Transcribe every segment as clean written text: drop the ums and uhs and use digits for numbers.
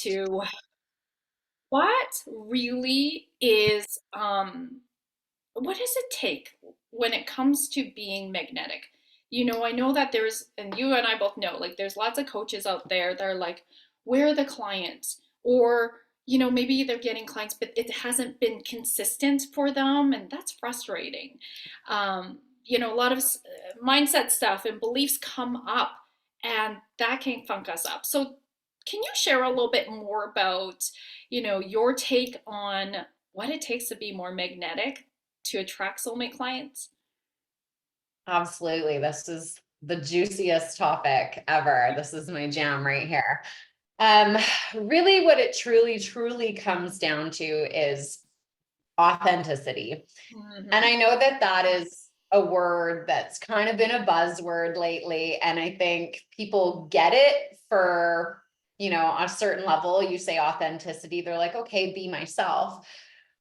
to what really is, what does it take when it comes to being magnetic? I know that there's, and you and I both know, like there's lots of coaches out there that are like, where are the clients? Or, maybe they're getting clients, but it hasn't been consistent for them, and that's frustrating. A lot of mindset stuff and beliefs come up, and that can funk us up. So, can you share a little bit more about, your take on what it takes to be more magnetic to attract soulmate clients? Absolutely. This is the juiciest topic ever. This is my jam right here. Um, Really what it truly comes down to is authenticity. And Hmm. I know that that is a word that's kind of been a buzzword lately. And I think people get it for, a certain level. You say authenticity, they're like, okay, be myself.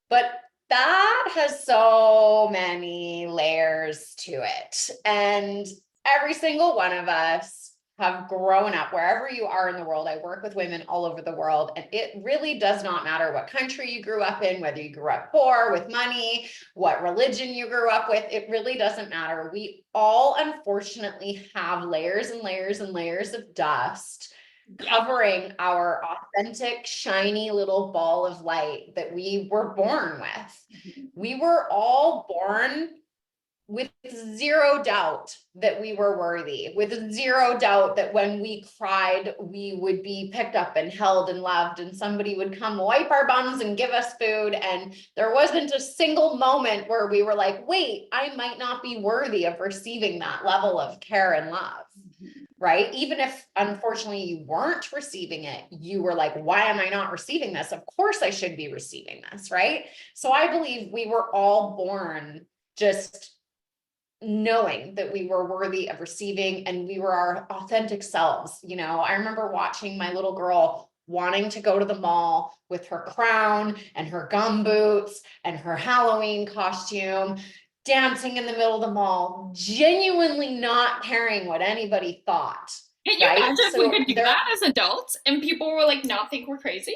But that has so many layers to it. And every single one of us have grown up wherever you are in the world. I work with women all over the world, and it really does not matter what country you grew up in, whether you grew up poor with money, what religion you grew up with. It really doesn't matter. We all unfortunately have layers and layers and layers of dust Yep. covering our authentic, shiny little ball of light that we were born with. We were all born with zero doubt that we were worthy, with zero doubt that when we cried, we would be picked up and held and loved, and somebody would come wipe our bums and give us food. And there wasn't a single moment where we were like, wait, I might not be worthy of receiving that level of care and love. Right? Even if unfortunately you weren't receiving it, you were like, why am I not receiving this? Of course I should be receiving this, right? So I believe we were all born just knowing that we were worthy of receiving and we were our authentic selves. I remember watching my little girl wanting to go to the mall with her crown and her gum boots and her Halloween costume, dancing in the middle of the mall, genuinely not caring what anybody thought. Can you Right. imagine if we So could do there, that as adults and people were like, not think we're crazy?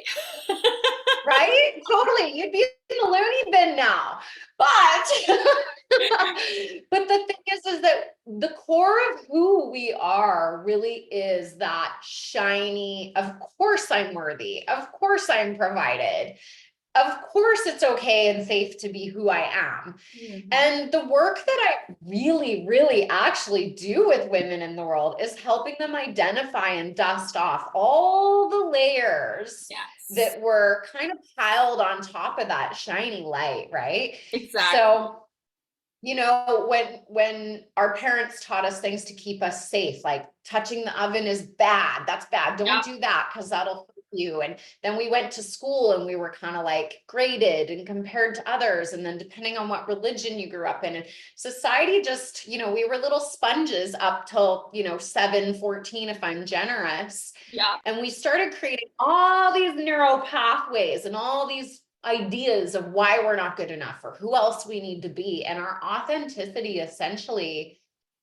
right? Totally. You'd be in the loony bin now. But but the thing is that the core of who we are really is that shiny, of course I'm worthy. Of course I'm provided. Of course it's okay and safe to be who I am. Mhm. And the work that I really actually do with women in the world is helping them identify and dust off all the layers Yes, that were kind of piled on top of that shiny light, right? exactly. So, when our parents taught us things to keep us safe, like touching the oven is bad, that's bad, don't Yep. do that because that'll hurt you. And then we went to school and we were kind of like graded and compared to others, and then depending on what religion you grew up in, and society just, we were little sponges up till 7, 14, if I'm generous. Yep. And we started creating all these neural pathways and all these ideas of why we're not good enough or who else we need to be. And our authenticity essentially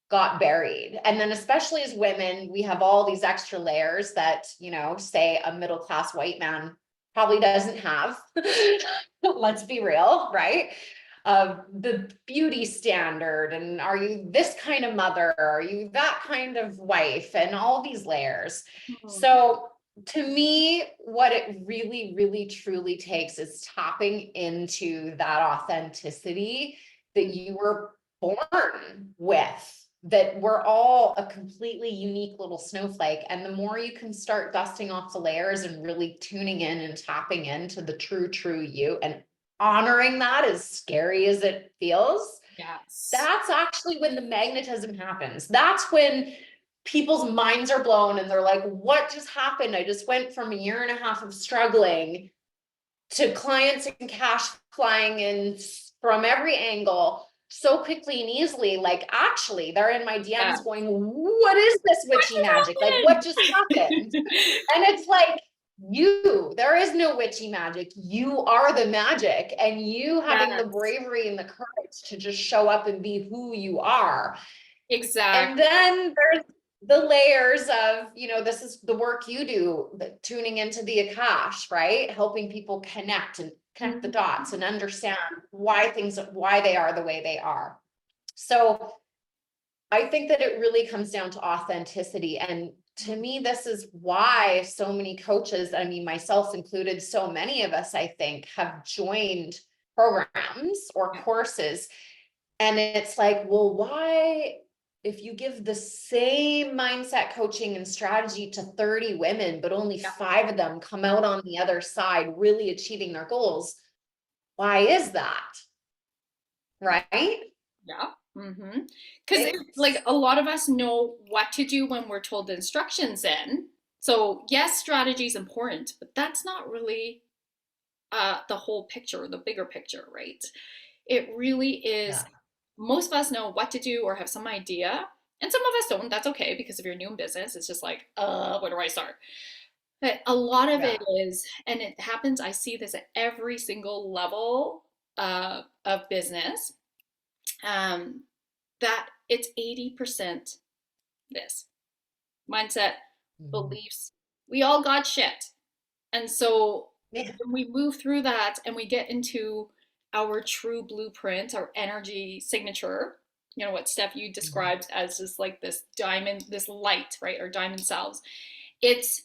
got buried. And then, especially as women, we have all these extra layers that, say a middle class white man probably doesn't have. Let's be real, right? Of the beauty standard, and are you this kind of mother, are you that kind of wife, and all these layers. Mhm. So to me, what it really truly takes is tapping into that authenticity that you were born with, that we're all a completely unique little snowflake. And the more you can start dusting off the layers and really tuning in and tapping into the true you and honoring that, as scary as it feels, Yes. that's actually when the magnetism happens. That's when people's minds are blown and they're like, what just happened? I just went from a year and a half of struggling to clients and cash flying in from every angle so quickly and easily. Like, actually, they're in my Yeah. DMs going, what is this What witchy just magic? Like, what just happened? happened? And it's like, there is no witchy magic. You are the magic, and you having the Yes, bravery and the courage to just show up and be who you are. And exactly. then there's the layers of, this is the work you do, tuning into the Akash, right? Helping people connect the dots and understand why they are the way they are. So I think that it really comes down to authenticity. And to me, this is why so many coaches, I mean, myself included, so many of us, I think, have joined programs or Yeah. courses. And it's like, well, why, if you give the same mindset coaching and strategy to 30 women, but only Yeah. 5 of them come out on the other side really achieving their goals, why is that? Right? Yeah. Mm-hmm. Because like It's a lot of us know what to do when we're told the instructions in. So yes, strategy is important, but that's not really the whole picture, the bigger picture, right? It really is. yeah. Most of us know what to do or have some idea, and some of us don't. That's okay because if you're new in business, it's just like, where do I start? But a lot of Yeah. it is, and it happens. I see this at every single level of business. Um, that it's 80% this mindset, Mhm. beliefs. We all got shit. And so Yeah. when we move through that and we get into our true blueprint, our energy signature, what Steph you Mhm. described as just like this diamond, this light, right? Or diamond selves. It's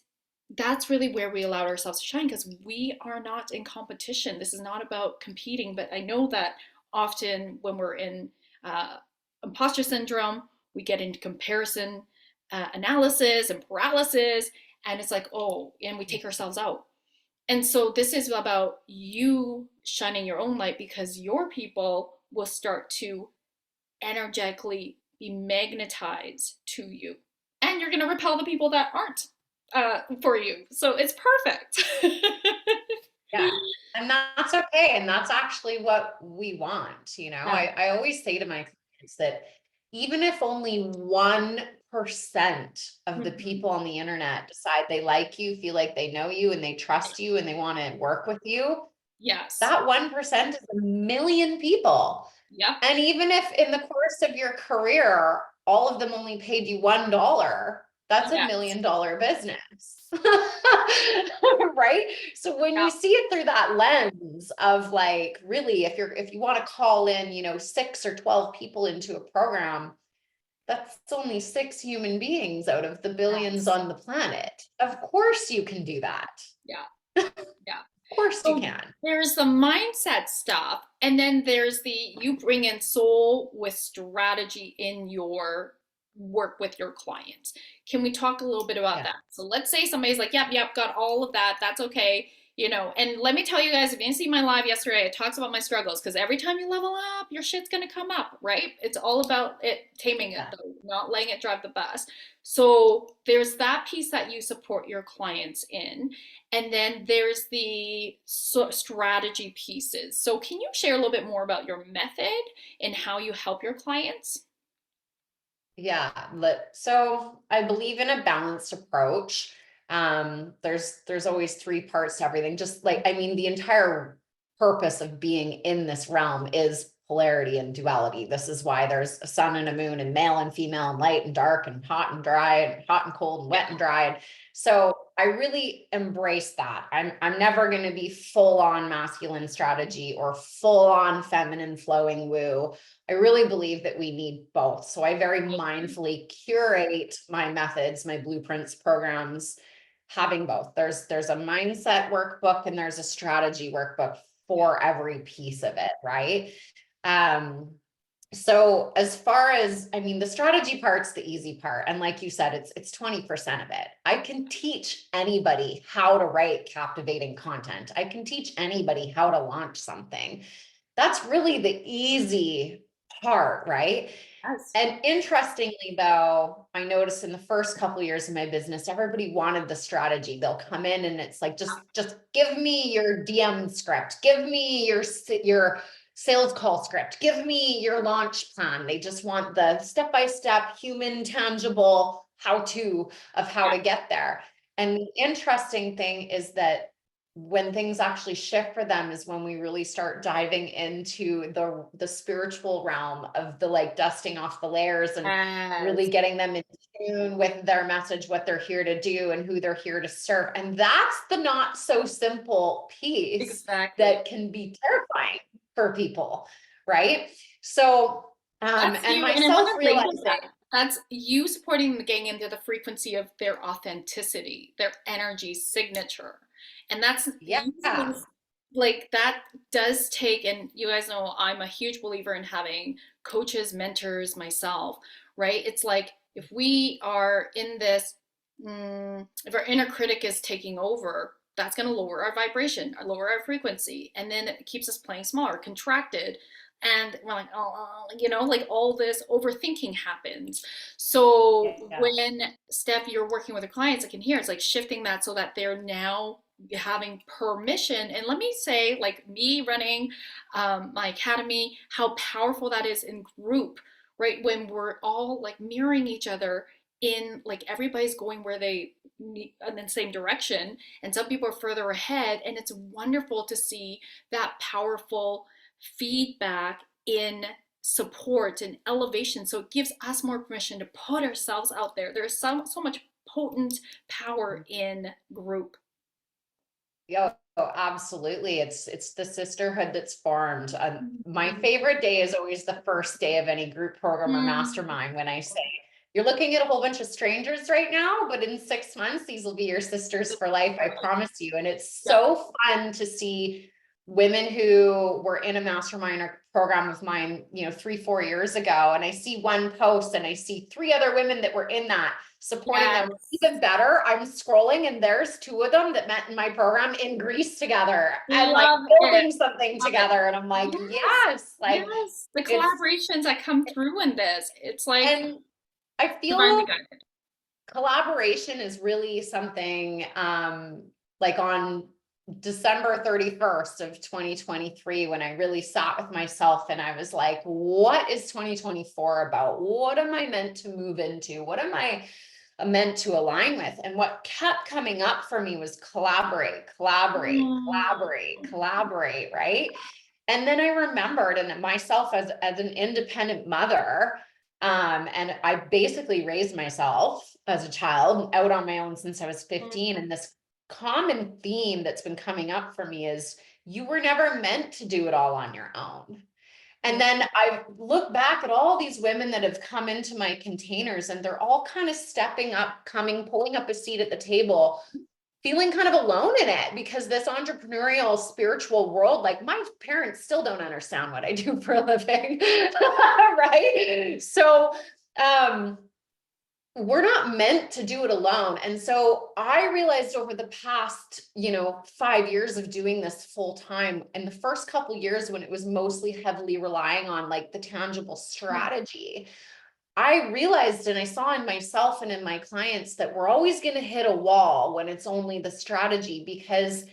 that's really where we allow ourselves to shine because we are not in competition. This is not about competing, but I know that often when we're in uh, imposter syndrome, we get into comparison analysis and paralysis, and it's like, oh, and we take ourselves out. And so this is about you shining your own light because your people will start to energetically be magnetized to you. And you're going to repel the people that aren't for you. So it's perfect. Yeah. And that's okay. And that's actually what we want. Yeah. I always say to my clients that even if only 1% of the Mhm. people on the internet decide they like you, feel like they know you, and they trust you, and they want to work with you, Yes. that 1% is a million people. Yep. And even if in the course of your career, all of them only paid you $1, that's a Yes. $1 million business. Right? So when Yeah. you see it through that lens of like, really, if you want to call in, 6 or 12 people into a program, that's only 6 human beings out of the billions Yes. on the planet. Of course you can do that. Yeah. Yeah. Of course you So can. there's the mindset stuff, and then there's the you bring in soul with strategy in your work with your clients. Can we talk a little bit about Yeah. that? So let's say somebody's like, yep, yep, got all of that. That's okay. And let me tell you guys, if you didn't see my live yesterday, it talks about my struggles because every time you level up, your shit's gonna come up, right? It's all about it taming it Yeah. though, not letting it drive the bus. So there's that piece that you support your clients in. And then there's the strategy pieces. So, can you share a little bit more about your method and how you help your clients? Yeah, so I believe in a balanced approach. There's always 3 parts to everything. Just like, I mean, the entire purpose of being in this realm is polarity and duality. This is why there's a sun and a moon and male and female and light and dark and hot and dry and hot and cold and Yeah, wet and dry. So I really embrace that. I'm never going to be full on masculine strategy or full on feminine flowing woo. I really believe that we need both. So I very mindfully curate my methods, my blueprints, programs, having both. There's a mindset workbook and there's a strategy workbook yeah, for every piece of it, right? Um, so as far as, I mean, the strategy part's the easy part. And like you said, it's 20% of it. I can teach anybody how to write captivating content. I can teach anybody how to launch something. That's really the easy part, right? yes, And interestingly, though, I noticed in the first couple of years of my business, everybody wanted the strategy. They'll come in and it's like, just give me your DM script, give me your sales call script, give me your launch plan. They just want the step-by-step, human, tangible how-to of how yeah, to get there. And the interesting thing is that when things actually shift for them is when we really start diving into the spiritual realm of the like dusting off the layers and really Yes, getting them in tune with their message, what they're here to do and who they're here to serve. And that's the not so simple piece exactly. that can be terrifying for people, right? So That's and you, and I want myself to label realizing, that. That's you supporting the gang into the frequency of their authenticity, their energy signature. And that's yeah, usually like that does take, and you guys know I'm a huge believer in having coaches, mentors, myself, right? It's like if we are in this, if our inner critic is taking over, that's going to lower our vibration, or lower our frequency, and then it keeps us playing smaller, contracted, and we're like, oh, like all this overthinking happens. So yeah, when Steph, you're working with the clients, I can hear it's like shifting that so that they're now having permission. And let me say, like me running my academy, how powerful that is in group, right? When we're all like mirroring each other in like everybody's going where they need in the same direction, and some people are further ahead, and it's wonderful to see that powerful feedback in support and elevation. So it gives us more permission to put ourselves out there. There's so much potent power in group. yeah, oh, absolutely. It's the sisterhood that's formed. My Mhm. favorite day is always the first day of any group program or Mm. mastermind when I say, you're looking at a whole bunch of strangers right now, but in 6 months, these will be your sisters for life, I promise you. And it's Yeah. so fun to see women who were in a mastermind or program of mine, 3, 4 years ago. And I see one post and I see 3 other women that were in that supporting them. Yes. Even better, I'm scrolling and there's 2 of them that met in my program in Greece together and like Love it. building something Love it. together. And I'm like, Yes. yes, like Yes. The it's, collaborations that come through in this, it's like and I divinely feel guided. collaboration is really something, like on December 31st of 2023, when I really sat with myself and I was like, what is 2024 about? What am I meant to move into? What am I meant to align with? And what kept coming up for me was collaborate, collaborate, Mm. collaborate, collaborate, right? And then I remembered, and myself as an independent mother, and I basically raised myself as a child out on my own since I was 15. And this common theme that's been coming up for me is you were never meant to do it all on your own. And Mm. then I look back at all these women that have come into my containers and they're all kind of stepping up, coming, pulling up a seat at the table, feeling kind of alone in it because this entrepreneurial spiritual world, like my parents still don't understand what I do for a living. Right? So we're not meant to do it alone. And so I realized over the past, 5 years of doing this full time, in the first couple years when it was mostly heavily relying on like the tangible strategy, I realized and I saw in myself and in my clients that we're always going to hit a wall when it's only the strategy, because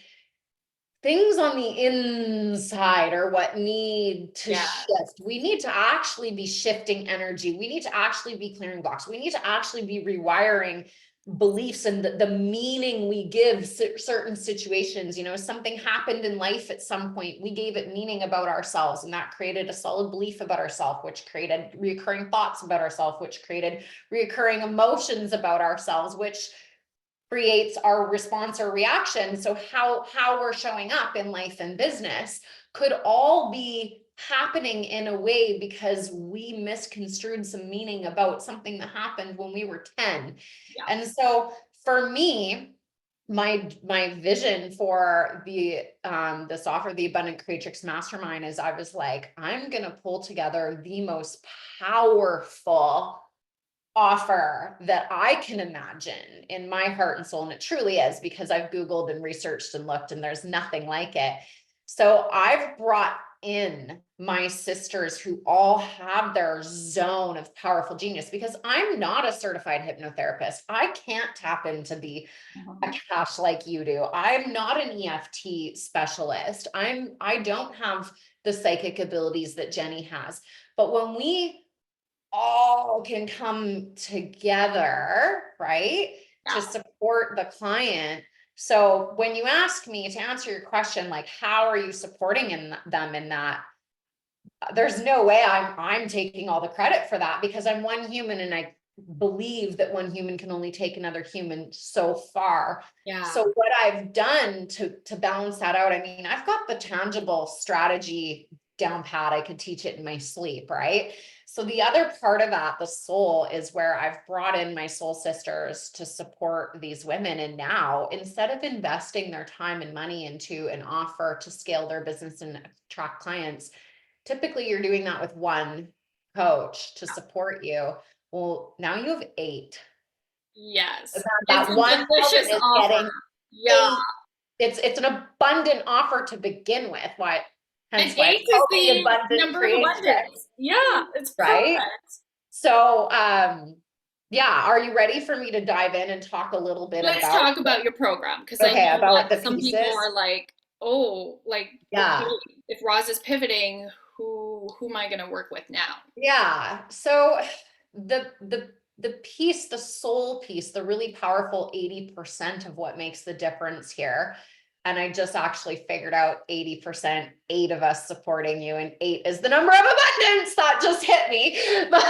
things on the inside are what need to Yeah. shift. We need to actually be shifting energy. We need to actually be clearing blocks. We need to actually be rewiring beliefs and the meaning we give certain situations. Something happened in life at some point, we gave it meaning about ourselves, and that created a solid belief about ourselves, which created recurring thoughts about ourselves, which created recurring emotions about ourselves, which creates our response or reaction. So how we're showing up in life and business could all be happening in a way because we misconstrued some meaning about something that happened when we were 10. Yeah. And so for me, my vision for this offer, the Abundant Creatrix Mastermind, is I was like, I'm gonna pull together the most powerful offer that I can imagine in my heart and soul. And it truly is, because I've Googled and researched and looked, and there's nothing like it. So I've brought in my sisters who all have their zone of powerful genius, because I'm not a certified hypnotherapist. I can't tap into the Mhm. Akash like you do. I'm not an EFT specialist. I don't have the psychic abilities that Jenny has. But when we all can come together, right, to Yeah. support the client, So when you ask me to answer your question, like, how are you supporting them in that? There's no way I'm taking all the credit for that, because I'm one human, and I believe that one human can only take another human so far. Yeah. So what I've done to balance that out, I mean, I've got the tangible strategy down pat. I could teach it in my sleep, right? So the other part of that, the soul, is where I've brought in my soul sisters to support these women. And now, instead of investing their time and money into an offer to scale their business and attract clients, typically you're doing that with one coach to support you. Well, now you have eight. Yes. It's That a one woman delicious is offer. getting Yeah. eight. It's an abundant offer to begin with. Why? And Hence why eight it's is called the the abundant number of creatrix, abundance. Yeah, it's right? perfect. So, yeah, are you ready for me to dive in and talk a little bit Let's about, talk about your program because I okay, know about that the some people pieces? are like, oh, like, okay, Yeah. if Roz is pivoting, who am I going to work with now? Yeah. So the piece, the soul piece, the really powerful 80% of what makes the difference here. And I just actually figured out 80%, eight of us supporting you, and eight is the number of abundance that just hit me. But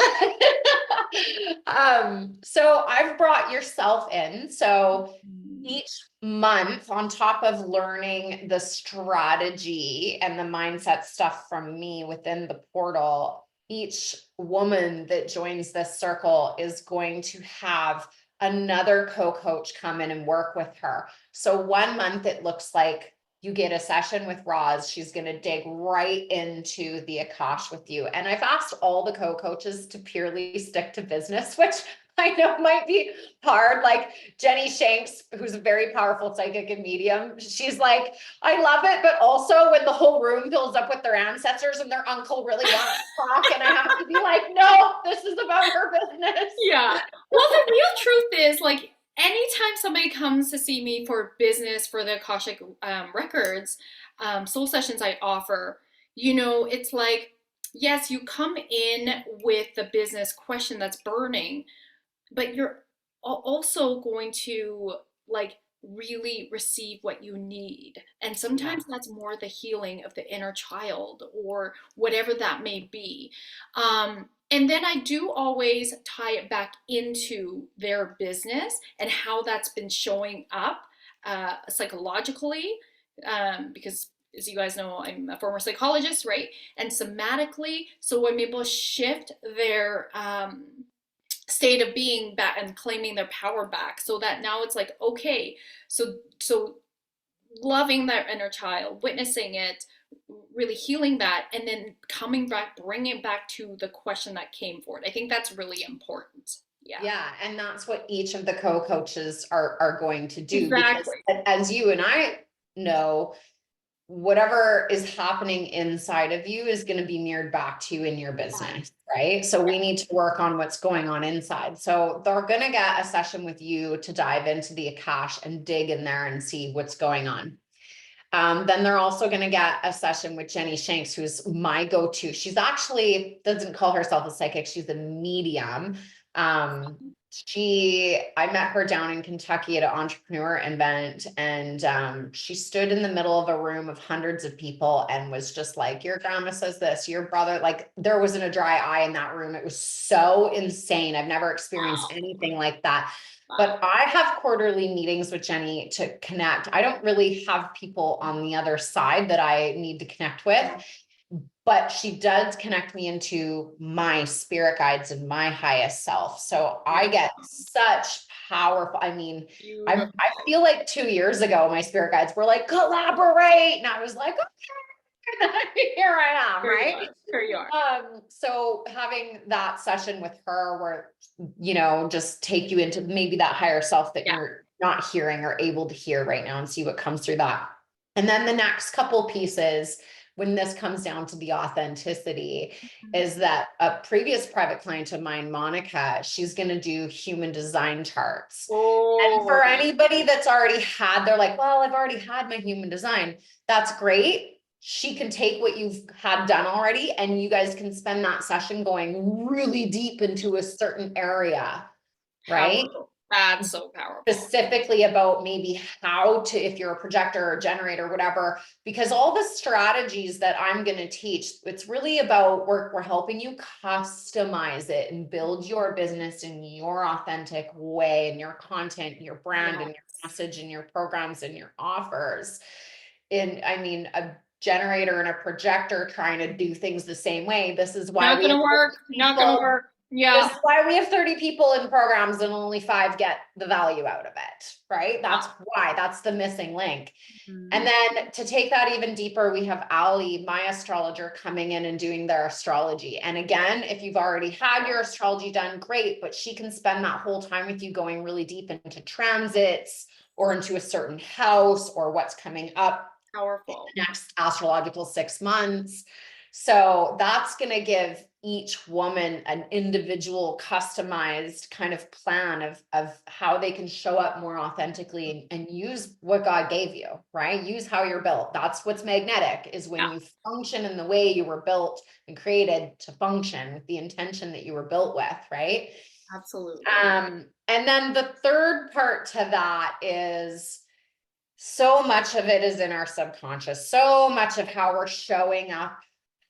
so I've brought yourself in. So Mm. each month, on top of learning the strategy and the mindset stuff from me within the portal, each woman that joins this circle is going to have another co-coach come in and work with her. So 1 month, it looks like you get a session with Roz. She's going to dig right into the Akash with you. And I've asked all the co-coaches to purely stick to business, which I know might be hard. Like Jenny Shanks, who's a very powerful psychic and medium, she's like, I love it, but also when the whole room fills up with their ancestors and their uncle really wants to talk, and I have to be like, no, this is about her business. Yeah. Well, the real truth is, like, anytime somebody comes to see me for business for the Akashic records, soul sessions I offer, it's like, yes, you come in with the business question that's burning, but you're also going to like really receive what you need. And Yeah. sometimes that's more the healing of the inner child or whatever that may be. And then I do always tie it back into their business and how that's been showing up psychologically, because as you guys know, I'm a former psychologist, right? And somatically, so I'm able to shift their state of being back and claiming their power back, so that now it's like, okay, so loving their inner child, witnessing it, really healing that, and then coming back, bringing it back to the question that came forward. I think that's really important. Yeah. Yeah, and that's what each of the co-coaches are going to do, because Exactly. as you and I know, whatever is happening inside of you is going to be mirrored back to you in your business, right? So we need to work on what's going on inside. So they're going to get a session with you to dive into the Akash and dig in there and see what's going on. Then they're also going to get a session with Jenny Shanks, who's my go-to. She's actually doesn't call herself a psychic. She's a medium. Um, I met her down in Kentucky at an entrepreneur event, and she stood in the middle of a room of hundreds of people and was just like, your grandma says this, your brother, like there wasn't a dry eye in that room. It was so insane. I've never experienced Wow. anything like that. Wow. But I have quarterly meetings with Jenny to connect. I don't really have people on the other side that I need to connect with, but she does connect me into my spirit guides and my highest self. So I get such powerful, I mean, Beautiful. I feel like 2 years ago, my spirit guides were like, collaborate. And I was like, okay, here I am, Here you right? are. Here you are. So having that session with her where, just take you into maybe that higher self that Yeah. you're not hearing or able to hear right now, and see what comes through that. And then the next couple pieces, when this comes down to the authenticity, is that a previous private client of mine, Monica, she's going to do human design charts. And Oh, for anybody that's already had, they're like, well, I've already had my human design. That's great. She can take what you've had done already, and you guys can spend that session going really deep into a certain area, right? powerful. That's so powerful. Specifically about maybe how to, if you're a projector or generator, whatever, because all the strategies that I'm going to teach, it's really about we're helping you customize it and build your business in your authentic way, and your content, and your brand, and your message, and your programs, and your offers. And I mean, a generator and a projector trying to do things the same way. This is why Not gonna work. Not gonna work. This Yeah. is why we have 30 people in programs and only 5 get the value out of it, right? That's why. That's the missing link. And then to take that even deeper, we have Ali, my astrologer, coming in and doing their astrology. And again, if you've already had your astrology done, great, but she can spend that whole time with you going really deep into transits or into a certain house or what's coming up. Powerful. Next astrological 6 months. So that's going to give each woman an individual customized kind of plan of how they can show up more authentically and use what God gave you, right? Use how you're built. That's what's magnetic, is when you function in the way you were built and created to function with the intention that you were built with, right? Absolutely. And then the third part to that is, so much of it is in our subconscious. So much of how we're showing up,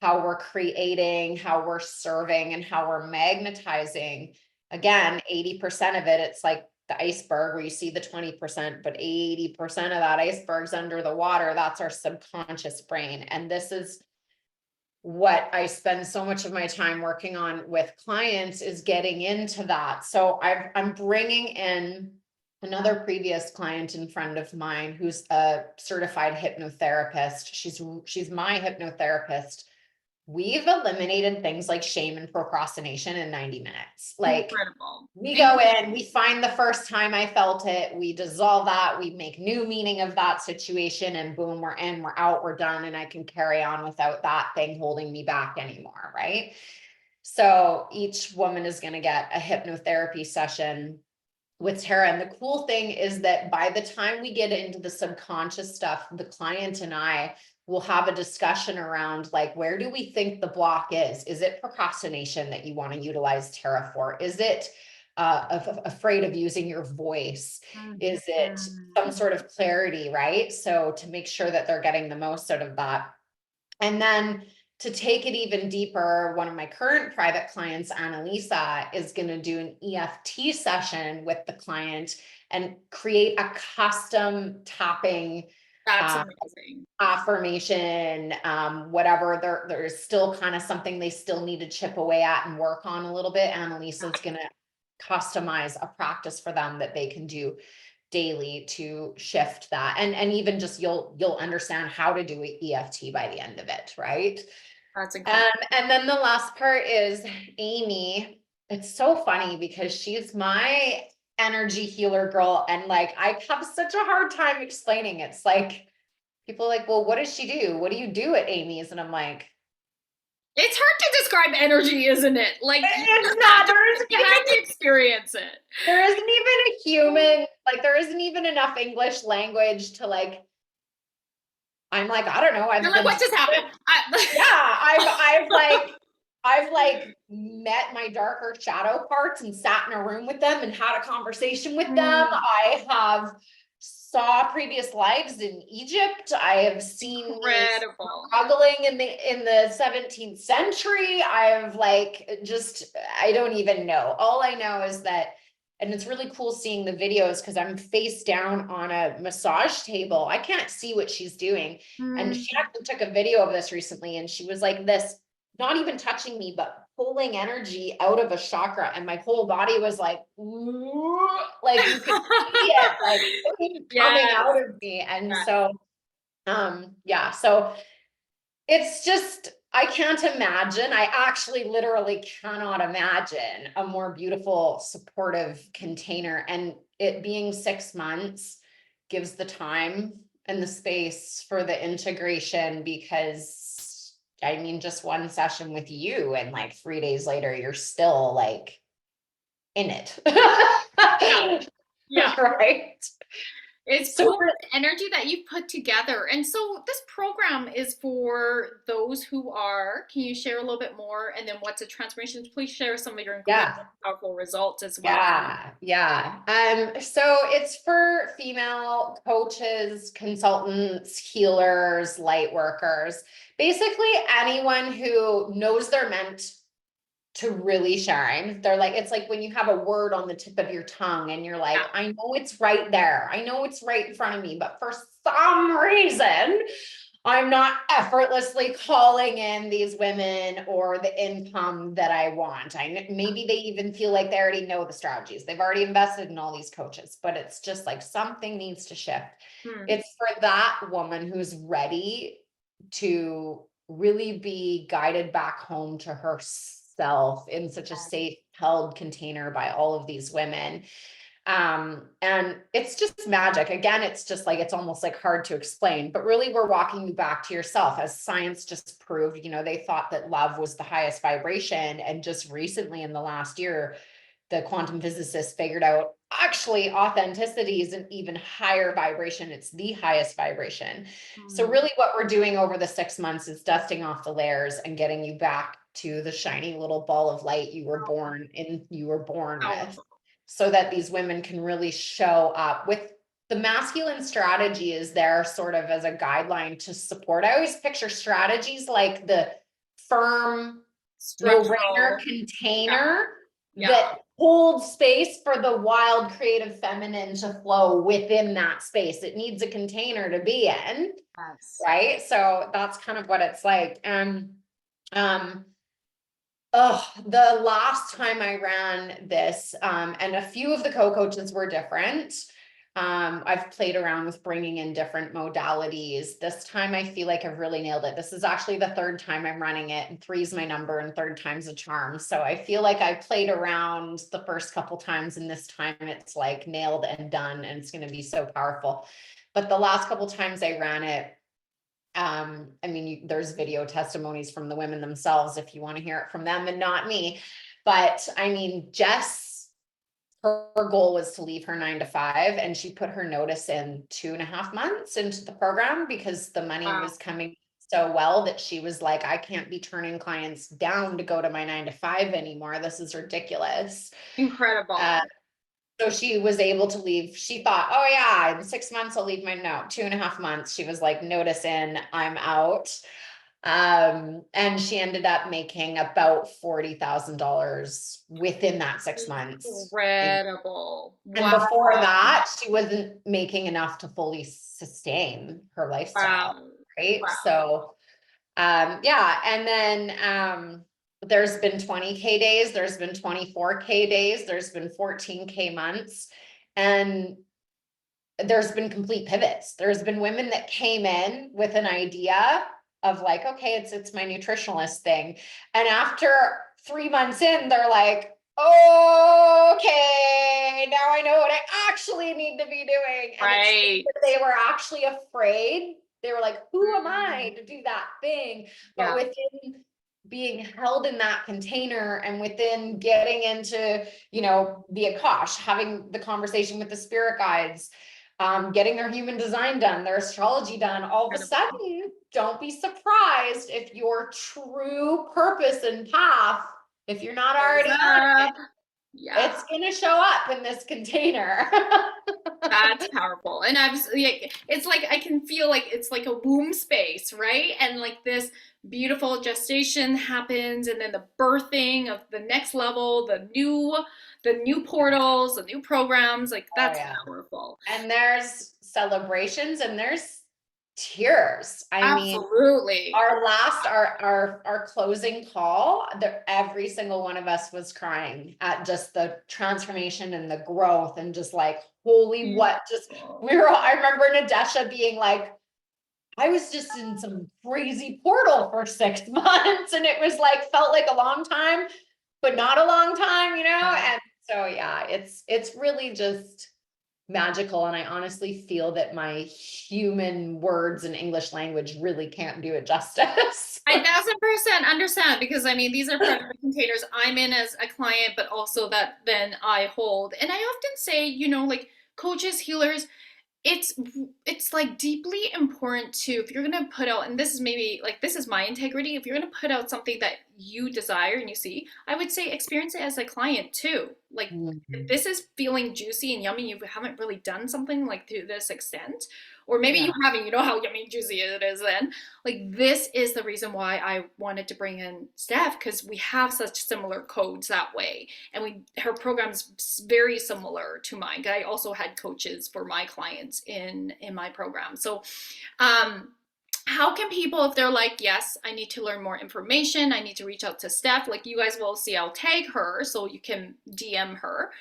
how we're creating, how we're serving, and how we're magnetizing. Again, 80% of it, it's like the iceberg where you see the 20%, but 80% of that iceberg's under the water. That's our subconscious brain. And this is what I spend so much of my time working on with clients, is getting into that. So I'm bringing in another previous client and friend of mine who's a certified hypnotherapist. She's my hypnotherapist. We've eliminated things like shame and procrastination in 90 minutes. Like, incredible. We go in, we find the first time I felt it, we dissolve that, we make new meaning of that situation, and boom, we're in, we're out, we're done, and I can carry on without that thing holding me back anymore, right? So each woman is going to get a hypnotherapy session with Tara. And the cool thing is that by the time we get into the subconscious stuff, the client and I will have a discussion around, like, where do we think the block is? Is it procrastination that you want to utilize Tara for? Is it afraid of using your voice? Is it some sort of clarity, right? So to make sure that they're getting the most out of that. And then to take it even deeper, one of my current private clients, Annalisa, is going to do an EFT session with the client and create a custom tapping That's amazing. affirmation, whatever. There's still kind of something they still need to chip away at and work on a little bit. Annalisa's going to customize a practice for them that they can do daily to shift that. And even just you'll understand how to do EFT by the end of it, right? That's incredible. And then the last part is Amy. It's so funny because she's my energy healer girl, and like I have such a hard time explaining. It's like people are like, well, what does she do? What do you do at Amy's? And I'm like, it's hard to describe energy, isn't it? Like, it's not. You have to experience it. There isn't even a human, like there isn't even enough English language to like, I'm like, I don't know. You're like, what just happened? I've like met my darker shadow parts and sat in a room with them and had a conversation with them. I have saw previous lives in Egypt. I have seen struggling in the 17th century. I've like, I don't even know. All I know is that, and it's really cool seeing the videos because I'm face down on a massage table. I can't see what she's doing. And she actually took a video of this recently, and she was like this, not even touching me, but pulling energy out of a chakra. And my whole body was like, like you could see it like coming out of me. And so, so it's just, I can't imagine. I actually literally cannot imagine a more beautiful, supportive container. And it being 6 months gives the time and the space for the integration, because I mean, just one session with you and like 3 days later, you're still like in it. Yeah. Right. It's So cool the energy that you've put together. And so this program is for those who are, can you share a little bit more? And then what's a transformation? Please share some of your incredible, yeah. powerful results as well. Yeah. So it's for female coaches, consultants, healers, light workers, basically anyone who knows they're meant to really shine. They're like, it's like when you have a word on the tip of your tongue and you're like, Yeah. I know it's right there. I know it's right in front of me, but for some reason, I'm not effortlessly calling in these women or the income that I want. Maybe they even feel like they already know the strategies. They've already invested in all these coaches, but it's just like something needs to shift. Hmm. It's for that woman who's ready to really be guided back home to herself in such a safe, held container by all of these women. And it's just magic. Again, it's just like, it's almost like hard to explain, but really we're walking you back to yourself, as science just proved. They thought that love was the highest vibration. And just recently in the last year, the quantum physicists figured out actually authenticity is an even higher vibration. It's the highest vibration. So Hmm. really what we're doing over the 6 months is dusting off the layers and getting you back to the shiny little ball of light you were born with, Powerful. so that these women can really show up with the masculine strategy is there sort of as a guideline to support. I always picture strategies like the firm, no-brainer Structural. Yeah. container Yeah. that holds space for the wild, creative feminine to flow within that space. It needs a container to be in, Yes. right? So that's kind of what it's like. And oh, the last time I ran this, and a few of the co-coaches were different. I've played around with bringing in different modalities. This time I feel like I've really nailed it. This is actually the third time I'm running it, and three's my number and third time's a charm. So I feel like I played around the first couple times, and this time it's like nailed and done, and it's going to be so powerful. But the last couple times I ran it, there's video testimonies from the women themselves if you want to hear it from them and not me. But Jess, her goal was to leave her 9 to 5, and she put her notice in 2.5 months into the program because the money Wow. was coming so well that she was like, I can't be turning clients down to go to my 9 to 5 anymore. This is ridiculous. Uh, Incredible. so she was able to leave. She thought, oh yeah, in 6 months, I'll leave my no, 2.5 months. She was like, notice in, I'm out. And she ended up making about $40,000 within that 6 months. Incredible. And Wow. before that, she wasn't making enough to fully sustain her lifestyle. Wow. Right. Wow. So, yeah. And then, there's been 20K days, there's been 24K days, there's been 14K months, and there's been complete pivots. There's been women that came in with an idea of like, okay, it's my nutritionalist thing. And after 3 months in, they're like, okay, now I know what I actually need to be doing. And it's Right. that they were actually afraid. They were like, who am I Mm. to do that thing? But Yeah. within being held in that container and within getting into, the Akash, having the conversation with the spirit guides, getting their human design done, their astrology done, all of a Incredible. sudden, don't be surprised if your true purpose and path, if you're not Shows already on it, up. Yeah. it's going to show up in this container. That's powerful. And I was like, it's like I can feel like it's like a womb space, right? And like this beautiful gestation happens and then the birthing of the next level, the new portals, the new programs, like Oh that's yeah. powerful. And there's celebrations and there's tears. Absolutely. Our closing call, every single one of us was crying at just the transformation and the growth and just like, holy, what just, Beautiful. I remember Nadesha being like, I was just in some crazy portal for 6 months, and it was like, felt like a long time, but not a long time, Yeah. and so yeah, it's really just magical. And I honestly feel that my human words and English language really can't do it justice. I 1000% understand because I mean these are private containers I'm in as a client, but also that then I hold. And I often say, like coaches, healers, it's it's like deeply important to, if you're going to put out, and this is maybe like, this is my integrity, if you're going to put out something that you desire and you see, I would say experience it as a client too. Like, if Mhm. this is feeling juicy and yummy, you haven't really done something like to this extent, or maybe you Yeah. haven't, you know how yummy and juicy it is then, like, this is the reason why I wanted to bring in Steph, because we have such similar codes that way, and we, her program's very similar to mine. I also had coaches for my clients in my program. So um how can people, if they're like, yes, I need to learn more information, I need to reach out to Steph, like you guys will see, I'll tag her so you can DM her.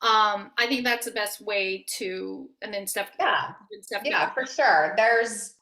I think that's the best way to, and then Yeah. Steph can, Yeah, for sure. There's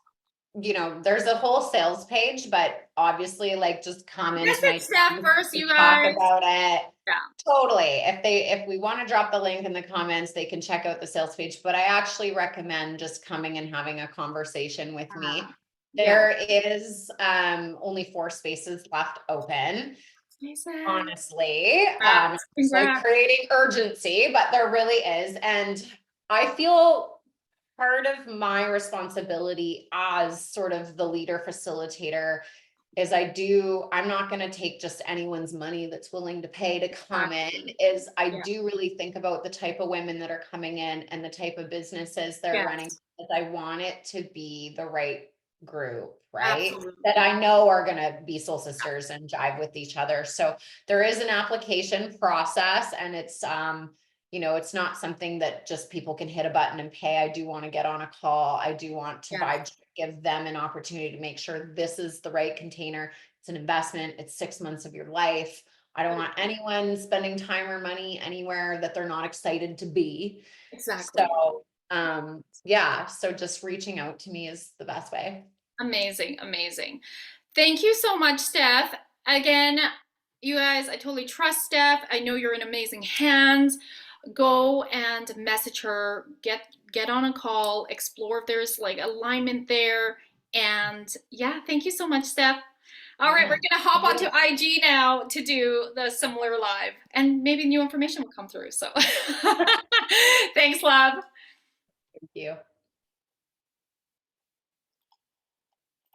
a whole sales page, but obviously like just come into my message Steph team first, you to talk guys. about it. Yeah. Totally. If we want to drop the link in the comments, they can check out the sales page, but I actually recommend just coming and having a conversation with me. Yeah. There is only 4 spaces left open. Amazing. Honestly, it's like Congrats. creating urgency, but there really is. And I feel part of my responsibility as sort of the leader facilitator is I'm not going to take just anyone's money that's willing to pay to come in, Exactly. is I Yeah. do really think about the type of women that are coming in and the type of businesses they're running. Yes. Because I want it to be the right group, right? That Absolutely. I know are going to be soul sisters and jive with each other. So there is an application process, and it's not something that just people can hit a button and pay. I do want to get on a call. I do want to Yes. give them an opportunity to make sure this is the right container. It's an investment. It's 6 months of your life. I don't want anyone spending time or money anywhere that they're not excited to be. Exactly. So, yeah, so just reaching out to me is the best way. Amazing. Amazing. Thank you so much, Steph. Again, you guys, I totally trust Steph. I know you're in amazing hands. Go and message her, get on a call, explore if there's like alignment there. And yeah, thank you so much, Steph. All right, we're Yeah. gonna hop onto IG now to do the similar live, and maybe new information will come through. So thanks, love. Thank you.